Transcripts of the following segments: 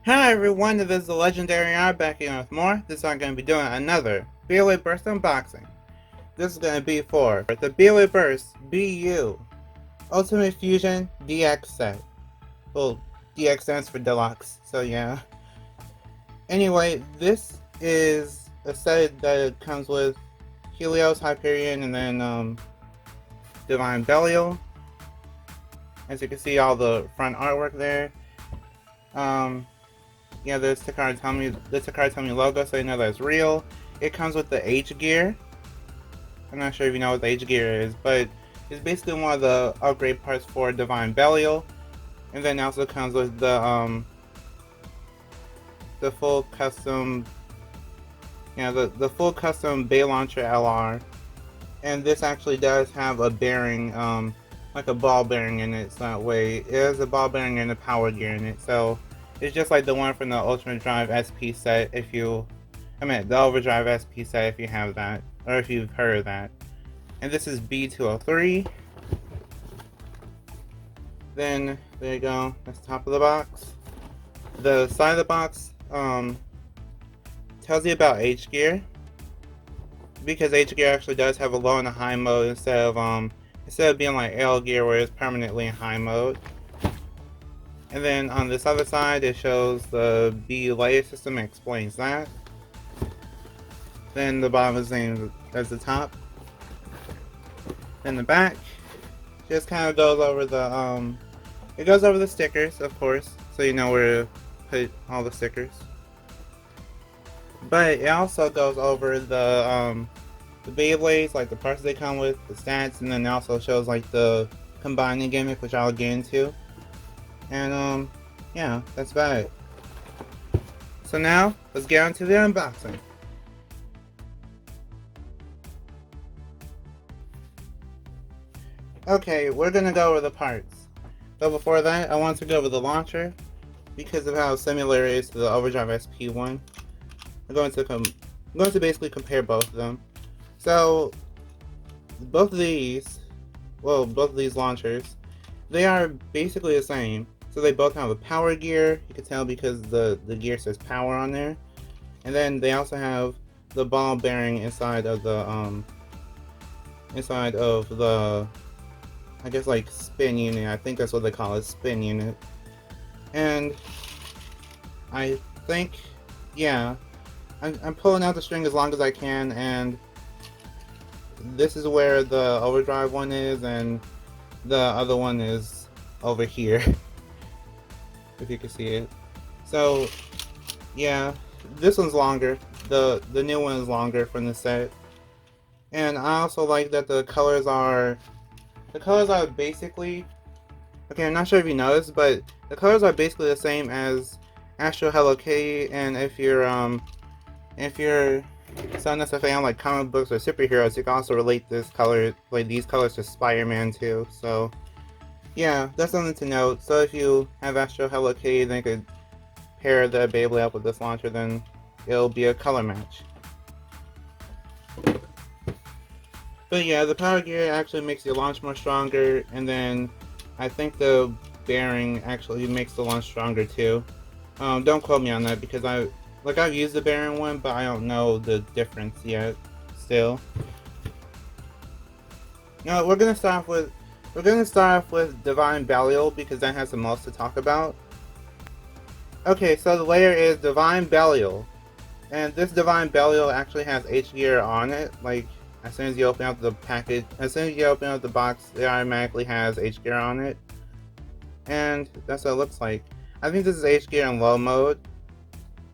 Hi everyone, this is the Legendary R back again with more. This time I'm going to be doing another Beyblade Burst unboxing. This is going to be for the Beyblade Burst BU Ultimate Fusion DX set. Well, DX stands for Deluxe, so yeah. Anyway, this is a set that comes with Helios, Hyperion, and then Divine Belial. As you can see, all the front artwork there. Yeah, the Takara Tomy logo, so you know that's real. It comes with the H gear. I'm not sure if you know what the H gear is, but it's basically one of the upgrade parts for Divine Belial. And then it also comes with the full custom, the full custom Bay Launcher LR. And this actually does have a bearing, like a ball bearing in it. So that way, it has a ball bearing and a power gear in it. So it's just like the one from the Ultimate Drive SP set the Overdrive SP set if you have that, or if you've heard of that. And this is B203. Then, there you go, that's the top of the box. The side of the box, tells you about H gear. Because H gear actually does have a low and a high mode instead of being like L gear where it's permanently in high mode. And then on this other side, it shows the B layer system and explains that. Then the bottom is the same as the top. Then the back just kind of goes over the stickers, of course, so you know where to put all the stickers. But it also goes over the Beyblades, like the parts they come with, the stats, and then it also shows like the combining gimmick, which I'll get into. And yeah, that's about it. So now, let's get on to the unboxing. Okay, we're gonna go over the parts. But before that, I want to go over the launcher, because of how similar it is to the Overdrive SP one. I'm going to basically compare both of them. So, both of these launchers, they are basically the same. So they both have a power gear, you can tell because the gear says power on there. And then they also have the ball bearing inside of the I guess like spin unit. I think that's what they call it, spin unit. And I think, yeah, I'm pulling out the string as long as I can, and this is where the overdrive one is, and the other one is over here. If you can see it. So yeah, this one's longer. The new one is longer from the set. And I also like that the colors are basically, okay, I'm not sure if you noticed, but the colors are basically the same as Astro Hello Kitty. And if you're so much a fan like comic books or superheroes, you can also relate these colors to Spider-Man too. So yeah, that's something to note. So if you have Astro Hello Kitty, then you could pair the Beyblade up with this launcher, then it'll be a color match. But yeah, the power gear actually makes the launch more stronger, and then I think the bearing actually makes the launch stronger too. Don't quote me on that because I've used the bearing one, but I don't know the difference yet. Still, no, we're gonna start off with Divine Belial because that has the most to talk about. Okay, so the layer is Divine Belial, and this Divine Belial actually has H gear on it. Like as soon as you open up the package, as soon as you open up the box, it automatically has H gear on it, and that's what it looks like. I think this is H gear in low mode,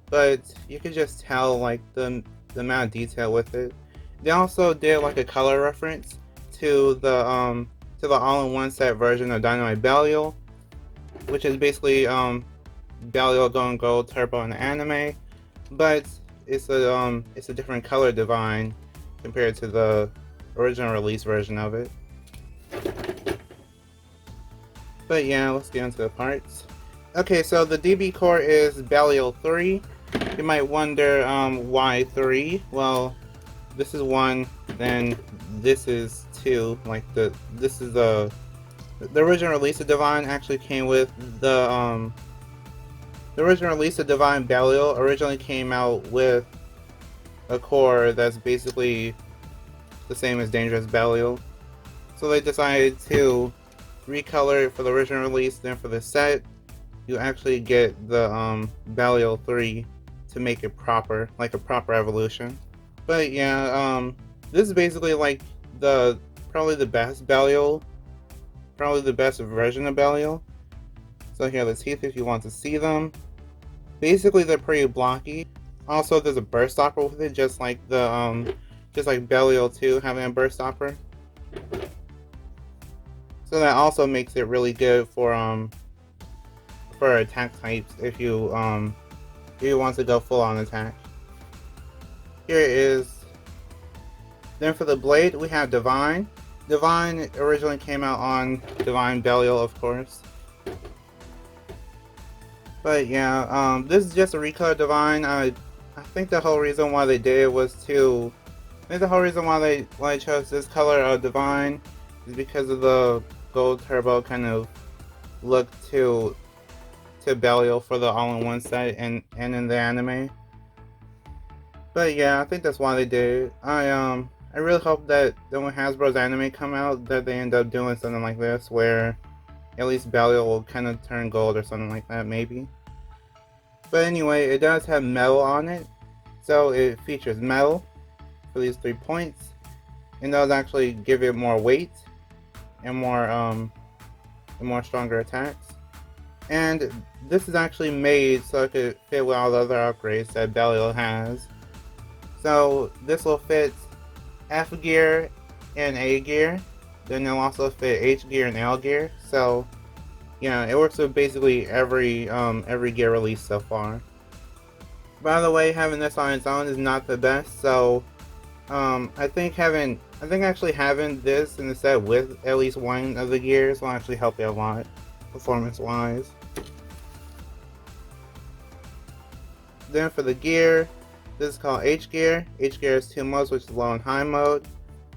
but you can just tell like the amount of detail with it. They also did like a color reference to the all-in-one set version of Dynamite Belial, which is basically Belial going gold turbo in the anime, but it's a different color Divine compared to the original release version of it. But yeah, let's get into the parts. Okay, so the DB core is Belial 3. You might wonder why 3. Well, this is 1, then this is 2. Like this is the original release of Divine actually came with the the original release of Divine Belial originally came out with a core that's basically the same as Dangerous Belial. So they decided to recolor it for the original release. Then for the set, you actually get the Belial 3 to make it proper, like a proper evolution. But yeah, this is basically like probably the best Belial, probably the best version of Belial. So here are the teeth if you want to see them. Basically, they're pretty blocky. Also, there's a burst stopper with it, just like Belial 2 having a burst stopper. So that also makes it really good for attack types if you want to go full on attack. Here it is. Then for the blade, we have Divine. Divine originally came out on Divine Belial, of course. But yeah, this is just a recolor Divine. I think the whole reason why they did it was to. I think the whole reason why they chose this color of Divine is because of the gold turbo kind of look to Belial for the all-in-one set and in the anime. But yeah, I think that's why they did it. I really hope that when Hasbro's anime come out, that they end up doing something like this, where at least Belial will kind of turn gold or something like that, maybe. But anyway, it does have metal on it, so it features metal for these 3 points, and those actually give it more weight and more stronger attacks. And this is actually made so it could fit with all the other upgrades that Belial has. So this will fit F gear and A gear. Then it'll also fit H gear and L gear. So yeah, it works with basically every gear release so far. By the way, having this on its own is not the best. So I think actually having this in the set with at least one of the gears will actually help you a lot, performance-wise. Then for the gear, this is called H gear. H gear has 2 modes, which is low and high mode.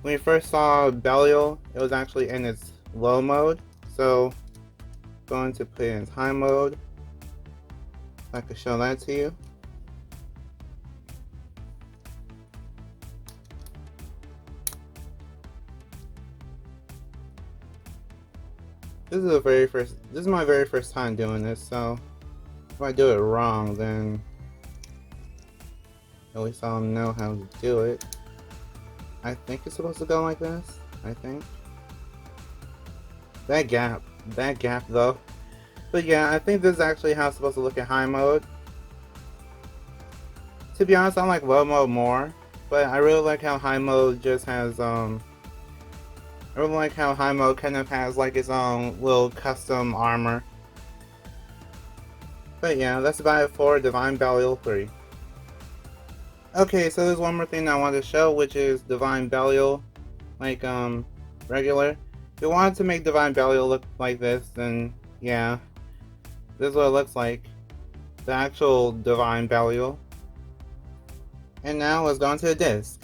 When we first saw Belial, it was actually in its low mode. So I'm going to put it in its high mode. I can show that to you. This is my very first time doing this, so if I do it wrong, then at least I'll know how to do it. I think it's supposed to go like this. I think. That gap though. But yeah, I think this is actually how it's supposed to look in high mode. To be honest, I like low mode more, but I really like how high mode just has I really like how high mode kind of has like its own little custom armor. But yeah, that's about it for Divine Belial 3. Okay, so there's one more thing I wanted to show, which is Divine Belial, like regular. If you wanted to make Divine Belial look like this, then yeah, this is what it looks like. The actual Divine Belial. And now let's go into the disc.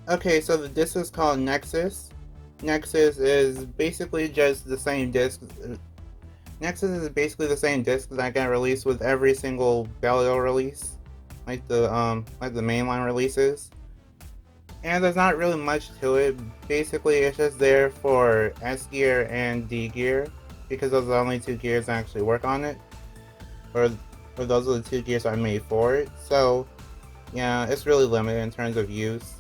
Okay, so the disc is called Nexus. Nexus is basically just the same disc. Nexus is basically the same disc that got released with every single Belial release, like the mainline releases. And there's not really much to it. Basically, it's just there for S gear and D gear, because those are the only 2 gears that actually work on it, or those are the 2 gears I made for it. So yeah, it's really limited in terms of use.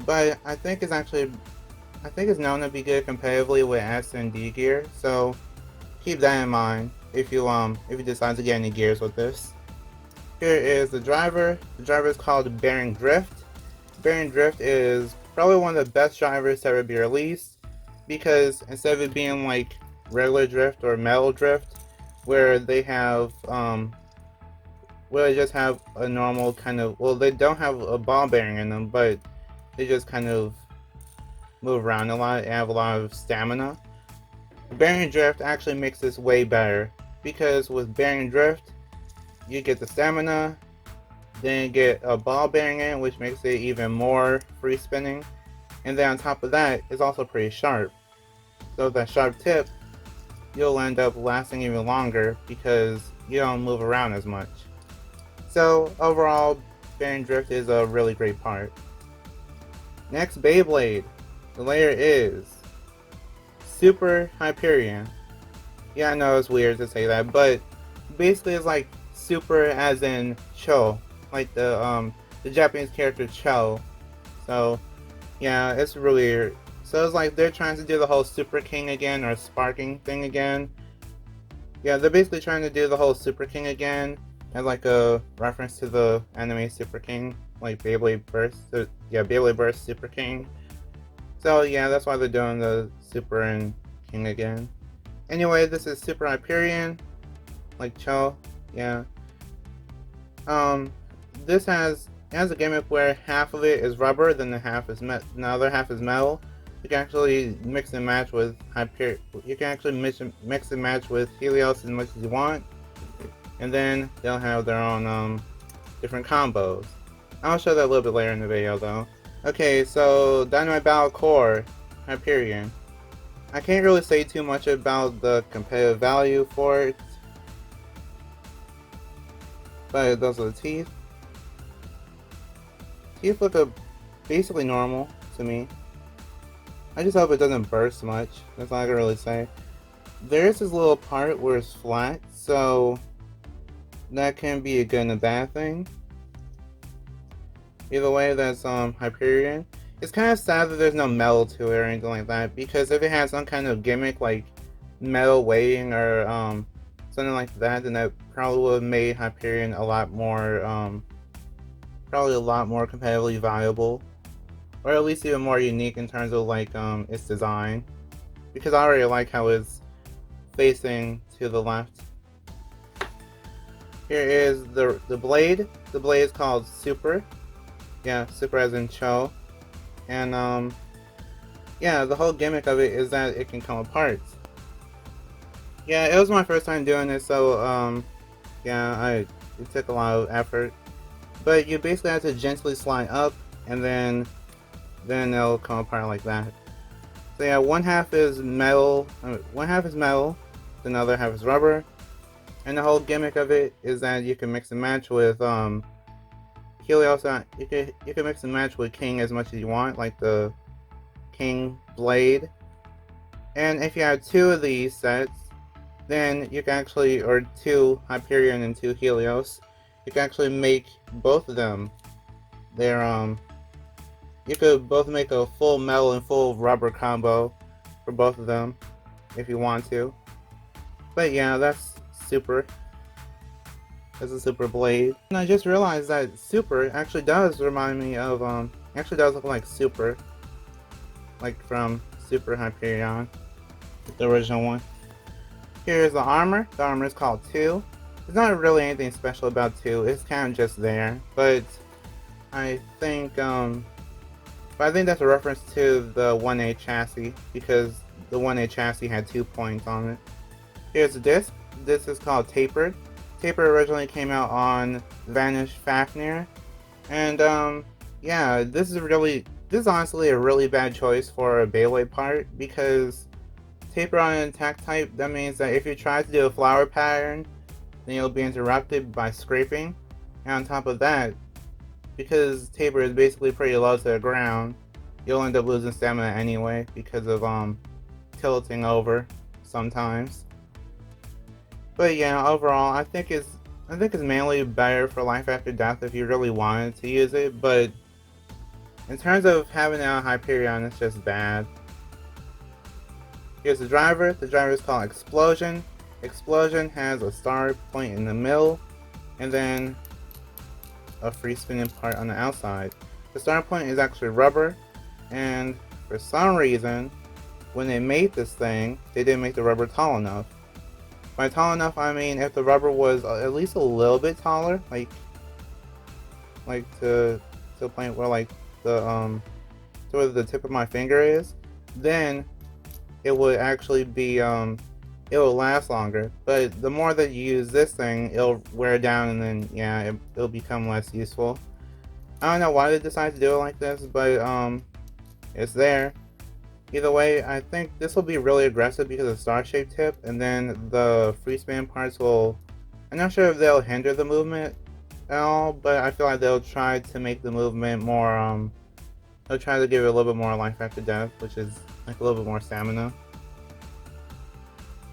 But I think it's known to be good competitively with S and D gear, so keep that in mind if you decide to get any gears with this. Here is the driver. The driver is called Bearing Drift. Bearing Drift is probably one of the best drivers to ever be released, because instead of it being like regular drift or metal drift, where they have where they just have a normal kind of, well, they don't have a ball bearing in them, but they just kind of move around a lot and have a lot of stamina. Bearing Drift actually makes this way better, because with Bearing Drift, you get the stamina, then you get a ball bearing in, which makes it even more free spinning, and then on top of that, it's also pretty sharp. So with that sharp tip, you'll end up lasting even longer, because you don't move around as much. So overall, bearing drift is a really great part. Next, Beyblade. The layer is Super Hyperion. Yeah, I know it's weird to say that, but basically it's like super as in Cho, like the Japanese character Cho. So yeah, it's really weird. So it's like they're trying to do the whole SuperKing again, or sparking thing again. Yeah, they're basically trying to do the whole SuperKing again as like a reference to the anime SuperKing, like Beyblade Burst. So, yeah, Beyblade Burst SuperKing. So yeah, that's why they're doing the Super and King again. Anyway, this is Super Hyperion, like Cho. Yeah. This has a gimmick where half of it is rubber, then the other half is metal. You can actually mix and match with Hyperion. You can actually mix and match with Helios as much as you want, and then they'll have their own different combos. I'll show that a little bit later in the video, though. Okay, so Dynamite Battle Core Hyperion. I can't really say too much about the competitive value for it, but those are the teeth. Teeth look basically normal to me. I just hope it doesn't burst much. That's all I can really say. There's this little part where it's flat, so that can be a good and a bad thing. Either way, that's Hyperion. It's kind of sad that there's no metal to it or anything like that, because if it had some kind of gimmick like metal weighting or something like that, then that probably would have made Hyperion a lot more competitively viable, or at least even more unique in terms of like its design, because I already like how it's facing to the left. Here is the blade. The blade is called Super. Yeah, Super as in Cho. And yeah, the whole gimmick of it is that it can come apart. Yeah, it was my first time doing this, so yeah, it took a lot of effort. But you basically have to gently slide up, and then it'll come apart like that. So yeah, one half is metal, the other half is rubber. And the whole gimmick of it is that you can mix and match with Helios. You can mix and match with King as much as you want, like the King Blade. And if you have two of these sets, then you can actually, or two Hyperion and two Helios, you can actually make both of them. You could both make a full metal and full rubber combo for both of them if you want to. But yeah, that's Super. That's a Super Blade. And I just realized that Super actually does remind me of, actually does look like Super. Like from Super Hyperion, the original one. Here's the armor. The armor is called 2. There's not really anything special about 2. It's kind of just there. But I think that's a reference to the 1A chassis, because the 1A chassis had 2 points on it. Here's the disc. This is called Tapered. Tapered originally came out on Vanished Fafnir, and yeah, this is honestly a really bad choice for a Beyblade part, because Taper on an attack type, that means that if you try to do a flower pattern, then you'll be interrupted by scraping. And on top of that, because Taper is basically pretty low to the ground, you'll end up losing stamina anyway because of tilting over sometimes. But yeah, overall, I think it's mainly better for Life After Death if you really wanted to use it, but in terms of having it on Hyperion, it's just bad. Here's the driver. The driver is called Explosion. Explosion has a star point in the middle, and then a free spinning part on the outside. The star point is actually rubber, and for some reason, when they made this thing, they didn't make the rubber tall enough. By tall enough, I mean if the rubber was at least a little bit taller, like to a point where like the to where the tip of my finger is, then it would actually be it will last longer. But the more that you use this thing, it'll wear down, and then yeah, it'll become less useful. I don't know why they decided to do it like this, but it's there. Either way, I think this will be really aggressive because of the star-shaped tip, and then the free span parts will... I I'm not sure if they'll hinder the movement at all, but I feel like they'll try to make the movement more, they'll try to give it a little bit more life after death, which is like a little bit more stamina.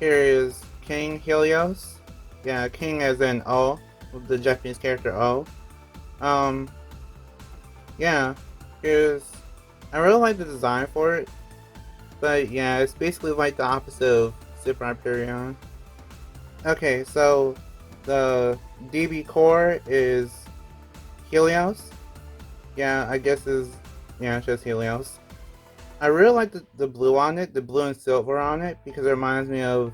Here is King Helios. Yeah, King as in O, the Japanese character O. Yeah, I really like the design for it, but yeah, it's basically like the opposite of Super Hyperion. Okay, so the DB core is Helios. Yeah, I guess it's just Helios. I really like the blue on it, the blue and silver on it, because it reminds me of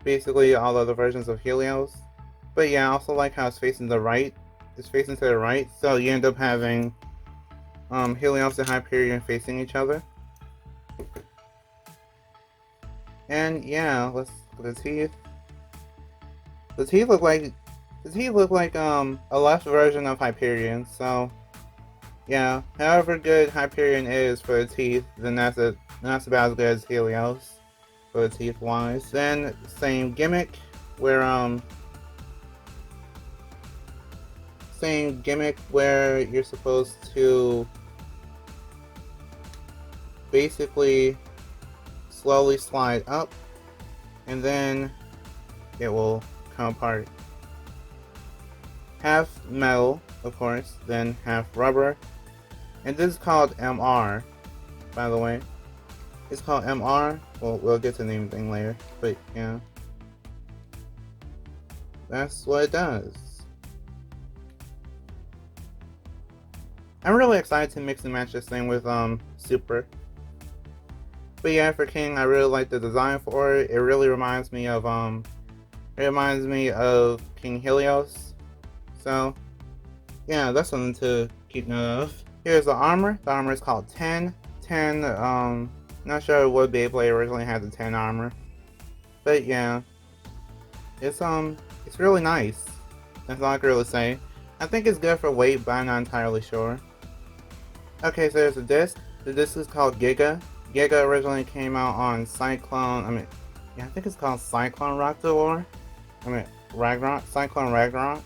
basically all the other versions of Helios. But yeah, I also like how it's facing the right. It's facing to the right, so you end up having Helios and Hyperion facing each other. And yeah, let's look at the teeth. The teeth look like a left version of Hyperion, so yeah, however good Hyperion is for the teeth, then that's about as good as Helios for the teeth wise. Then same gimmick where you're supposed to basically slowly slide up and then it will come apart. Half metal, of course, then half rubber. And this is called MR, by the way. It's called MR. Well, we'll get to the name thing later, but yeah. That's what it does. I'm really excited to mix and match this thing with Super. But yeah, for King, I really like the design for it. It really reminds me of King Helios. So yeah, that's something to keep note of. Here's the armor. The armor is called 10. 10, not sure what Beyblade originally had the 10 armor. But yeah. It's really nice. That's all I can really say. I think it's good for weight, but I'm not entirely sure. Okay, so there's a disc. The disc is called Giga. Giga originally came out on Cyclone, I think it's called Cyclone Ragnarok. Cyclone Ragnarok.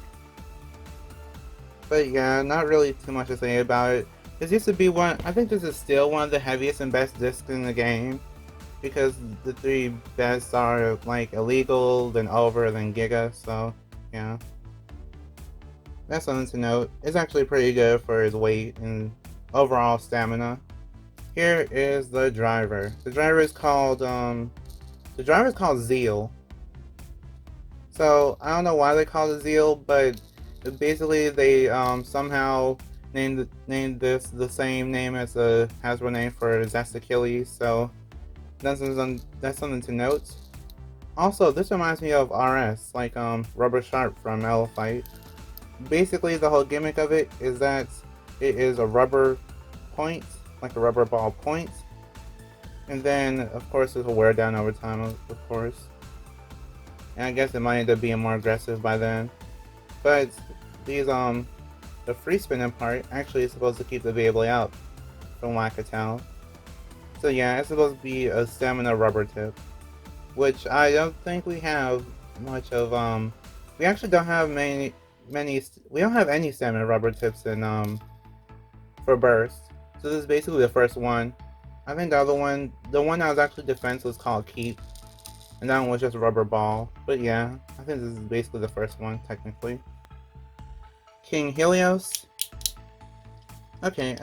But yeah, not really too much to say about it. This used to be I think this is still one of the heaviest and best discs in the game. Because the three best are like Illegal, then Over, then Giga, so yeah. That's something to note. It's actually pretty good for his weight and overall stamina. Here is the driver. The driver is called Zeal. So I don't know why they call it Zeal, but basically they somehow named this the same name as the Hasbro name for Zest Achilles, so that's something to note. Also, this reminds me of RS, like Rubber Sharp from Elephite. Basically, the whole gimmick of it is that it is a rubber point, like a rubber ball point, and then of course it will wear down over time, of course. And I guess it might end up being more aggressive by then. But these the free spinning part actually is supposed to keep the Beyblade up, from what I could tell. So yeah, it's supposed to be a stamina rubber tip, which I don't think we have much of. We actually don't have we don't have any stamina rubber tips in for burst. So this is basically the first one. I think the one that was actually defense was called Keep, and that one was just rubber ball. But yeah, I think this is basically the first one technically. King Helios. Okay,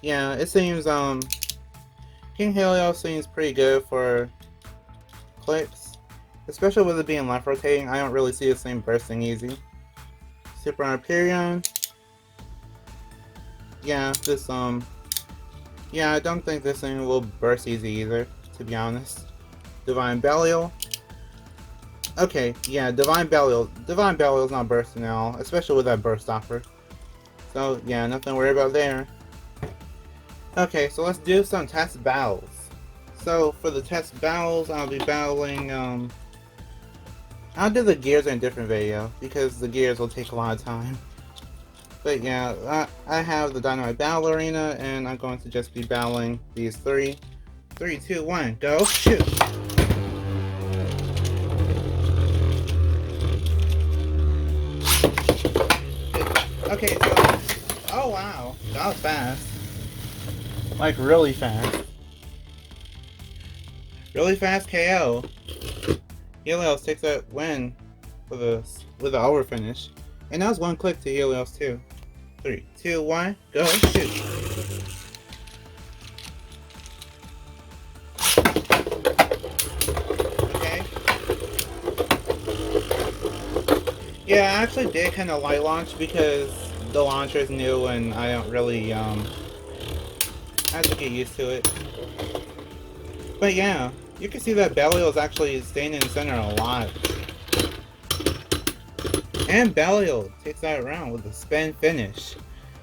yeah, it seems King Helios seems pretty good for clicks, especially with it being left rotating. I don't really see this thing bursting easy. Super Hyperion. Yeah, I don't think this thing will burst easy either, to be honest. Divine Belial. Okay, yeah, Divine Belial is not bursting at all, especially with that burst offer. So yeah, nothing to worry about there. Okay, so let's do some test battles. So for the test battles, I'll be battling, I'll do the gears in a different video, because the gears will take a lot of time. But yeah, I have the Dynamite Battle Arena, and I'm going to just be battling these three. 3, 2, 1, go, shoot! Okay, so... Oh, wow. That was fast. Like, really fast. Really fast KO. Helios takes that win with the over finish. And that was one click to Helios, too. 3, 2, 1, go, shoot. Okay. Yeah, I actually did kind of light launch because the launcher is new and I don't really, I have to get used to it. But yeah, you can see that Belial is actually staying in the center a lot. And Belial takes that round with a spin finish.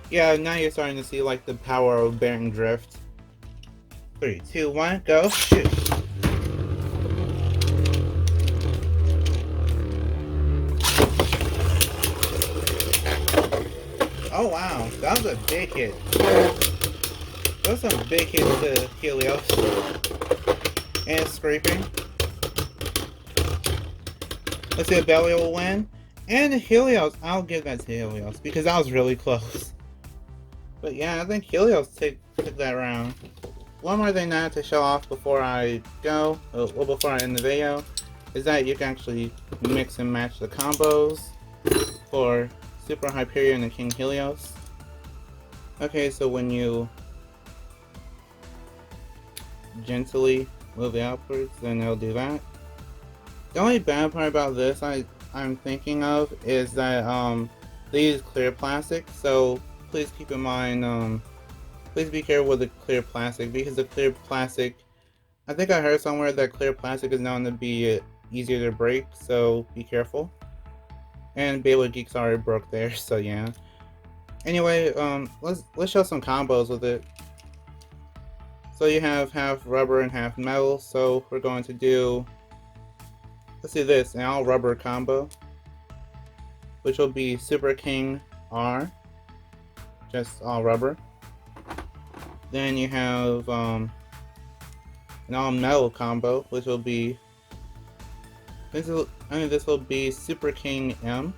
Yeah, now you're starting to see like the power of Baron Drift. 3, 2, 1, go, shoot. Oh wow, that was a big hit. Those are some big hits to Helios. And scraping. Let's see if Belial will win. And Helios, I'll give that to Helios because that was really close. But yeah, I think Helios took that round. One more thing I have to show off before I go, well before I end the video, is that you can actually mix and match the combos for Super Hyperion and King Helios. Okay, so when you gently move it outwards, then it'll do that. The only bad part about this I'm thinking of is that they use clear plastic, so please keep in mind, please be careful with the clear plastic because the clear plastic, I think I heard somewhere that clear plastic is known to be easier to break, so be careful. And Beyblade Geeks already broke there, so yeah. Anyway, let's show some combos with it. So you have half rubber and half metal, so we're going to do, let's do this, an all rubber combo, which will be SuperKing R, just all rubber. Then you have an all metal combo, which will be, this will be SuperKing M.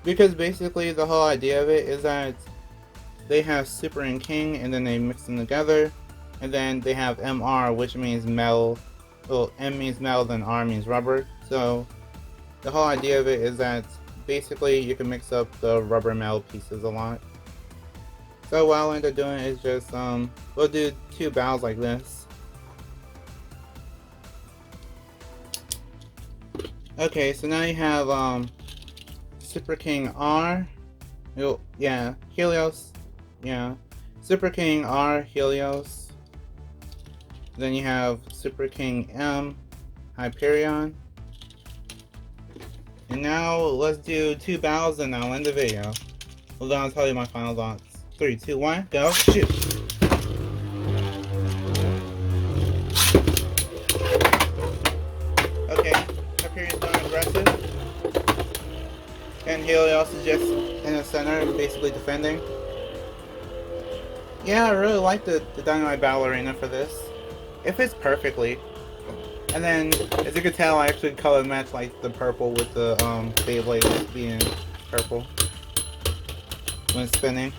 Because basically the whole idea of it is that they have Super and King and then they mix them together. And then they have MR, which means metal. Well, M means metal, then R means rubber. So the whole idea of it is that basically you can mix up the rubber metal pieces a lot. So what I'll end up doing is just, we'll do 2 battles like this. Okay, so now you have, SuperKing R. Yeah, Helios. Yeah. SuperKing R, Helios. Then you have SuperKing M, Hyperion. And now let's do 2 battles and I'll end the video. Well, then I'll tell you my final thoughts. 3, 2, 1, go, shoot! Okay, Hyperion's going aggressive. And Helios is just in the center, basically defending. Yeah, I really like the Dynamite Battle Arena for this. It fits perfectly. And then, as you can tell, I actually color match like the purple with the Beyblade being purple when spinning.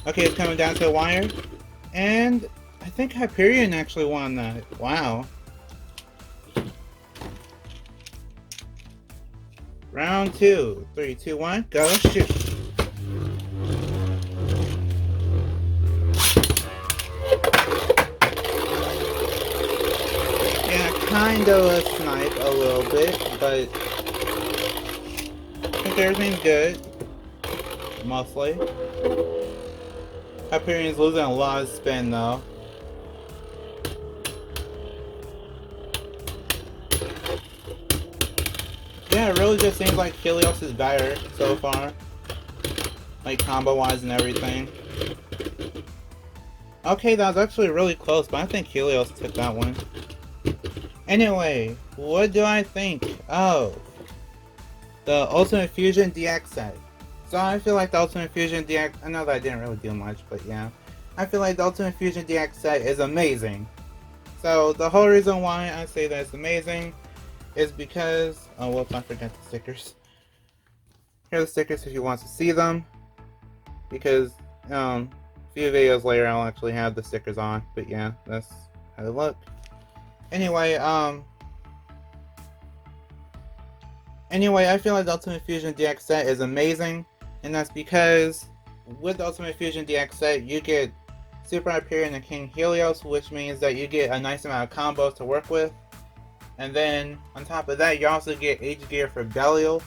Okay, it's coming down to a wire. And I think Hyperion actually won that. Wow. Round 2. 3, 2, 1, go, shoot. Yeah, kind of a snipe a little bit, but I think everything's good. Mostly. Hyperion's losing a lot of spin though. Yeah, it really just seems like Helios is better so far. Like combo wise and everything. Okay, that was actually really close, but I think Helios took that one. Anyway, what do I think of the Ultimate Fusion DX set? So I feel like the Ultimate Fusion DX, I know that I didn't really do much, but yeah. I feel like the Ultimate Fusion DX set is amazing. So the whole reason why I say that it's amazing is because, oh whoops, I forgot the stickers. Here are the stickers if you want to see them, because a few videos later I'll actually have the stickers on. But yeah, that's how they look. Anyway, I feel like the Ultimate Fusion DX set is amazing, and that's because with the Ultimate Fusion DX set, you get Super Hyperion and King Helios, which means that you get a nice amount of combos to work with. And then, on top of that, you also get H Gear for Belial.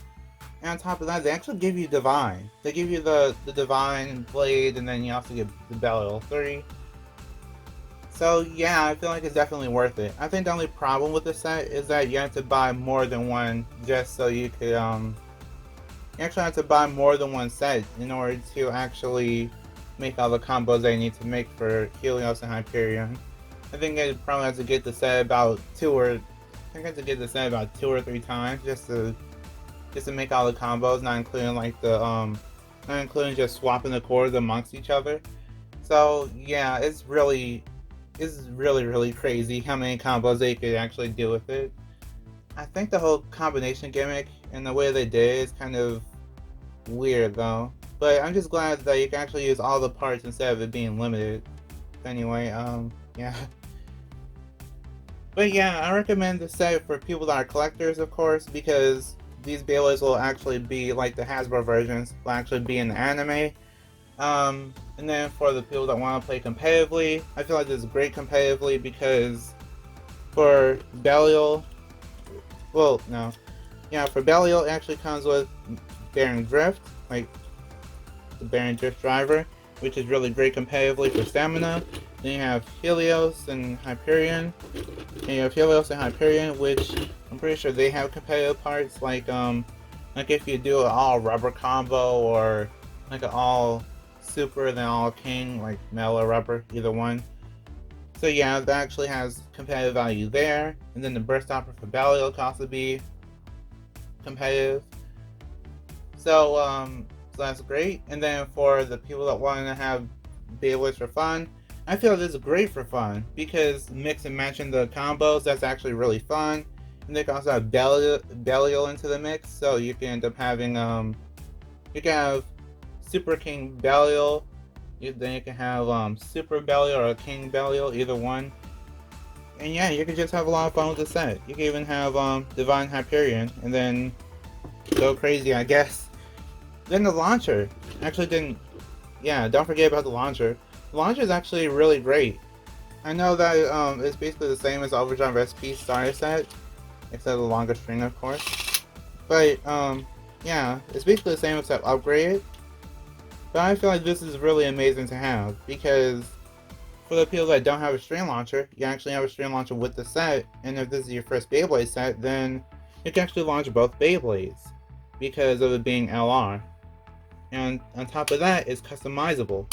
And on top of that, they actually give you Divine. They give you the Divine Blade, and then you also get the Belial 3. So yeah, I feel like it's definitely worth it. I think the only problem with the set is that you have to buy more than one just so you could, you actually have to buy more than one set in order to actually make all the combos they need to make for Helios and Hyperion. I think I probably have to get the set about 2 or 3 times just to make all the combos, not including like the not including just swapping the cores amongst each other. So yeah, it's really crazy how many combos they could actually do with it. I think the whole combination gimmick and the way they did it is kind of weird though. But I'm just glad that you can actually use all the parts instead of it being limited. Anyway, yeah. But yeah, I recommend the set for people that are collectors, of course, because these Beyblades will actually be like the Hasbro versions, will actually be in the anime. And then for the people that want to play competitively, I feel like this is great competitively because for Belial, well, no. Yeah, for Belial, it actually comes with Bearing Drift, like the Bearing Drift driver, which is really great competitively for stamina. Then you have Helios and Hyperion. And you have Helios and Hyperion, which I'm pretty sure they have competitive parts, like if you do an all rubber combo or like an all super then all king, like metal or rubber, either one. So yeah, that actually has competitive value there. And then the burst stopper for Belial can also be competitive. So so that's great. And then for the people that want to have Beyblades for fun, I feel this is great for fun because mix and matching the combos, that's actually really fun. And they can also have Belial into the mix, so you can end up having you can have SuperKing Belial, then you can have Super Belial or King Belial, either one. And yeah, you can just have a lot of fun with the set. You can even have Divine Hyperion, and then go crazy, I guess. Then the launcher actually didn't. Yeah, don't forget about the launcher. The launcher is actually really great. I know that it's basically the same as Overdrive SP starter set, except the longer string, of course. But yeah, it's basically the same except upgraded. But I feel like this is really amazing to have because for the people that don't have a string launcher, you actually have a string launcher with the set. And if this is your first Beyblade set, then you can actually launch both Beyblades because of it being LR. And on top of that, it's customizable.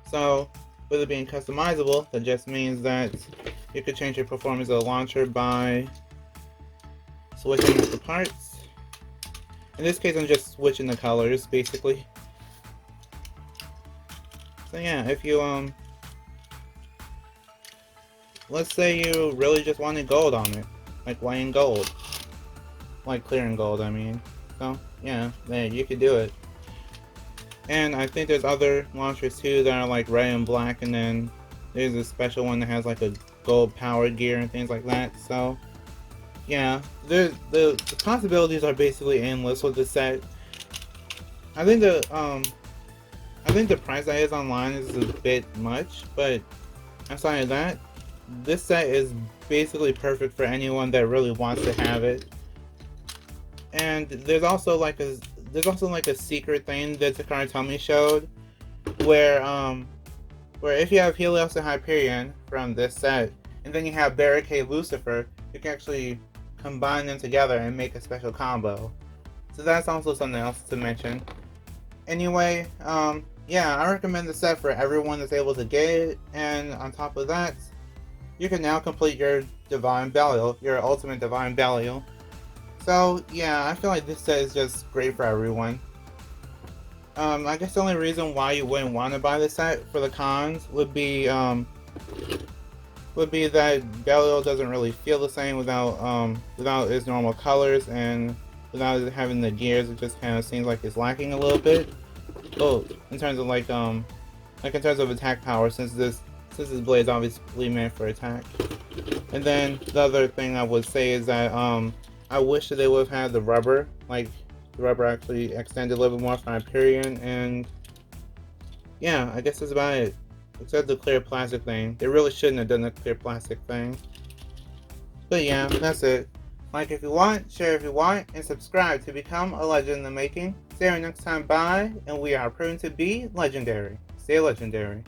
So, with it being customizable, that just means that you could change your performance of the launcher by switching out the parts. In this case, I'm just switching the colors, basically. So yeah, if you, let's say you really just wanted gold on it. Like white and gold. Like clear and gold, I mean. So, yeah, then you could do it. And I think there's other launchers too that are like red and black, and then there's a special one that has like a gold power gear and things like that. So yeah, the possibilities are basically endless with the set. I think the price that is online is a bit much, but outside of that, this set is basically perfect for anyone that really wants to have it. And there's also like a secret thing that Takara Tomy showed, where if you have Helios and Hyperion from this set, and then you have Barricade Lucifer, you can actually combine them together and make a special combo. So that's also something else to mention. Anyway, yeah, I recommend the set for everyone that's able to get it, and on top of that, you can now complete your Divine Belial, your Ultimate Divine Belial. So yeah, I feel like this set is just great for everyone. I guess the only reason why you wouldn't want to buy this set for the cons would be that Belial doesn't really feel the same without its normal colors, and without it having the gears, it just kind of seems like it's lacking a little bit. Oh, in terms of like in terms of attack power, since this blade is obviously meant for attack. And then the other thing I would say is that I wish that they would have had the rubber, like the rubber actually extended a little bit more from Hyperion, and yeah, I guess that's about it. Except the clear plastic thing. They really shouldn't have done the clear plastic thing. But yeah, that's it. Like if you want, share if you want, and subscribe to become a legend in the making. See you next time, bye, and we are proven to be legendary. Stay legendary.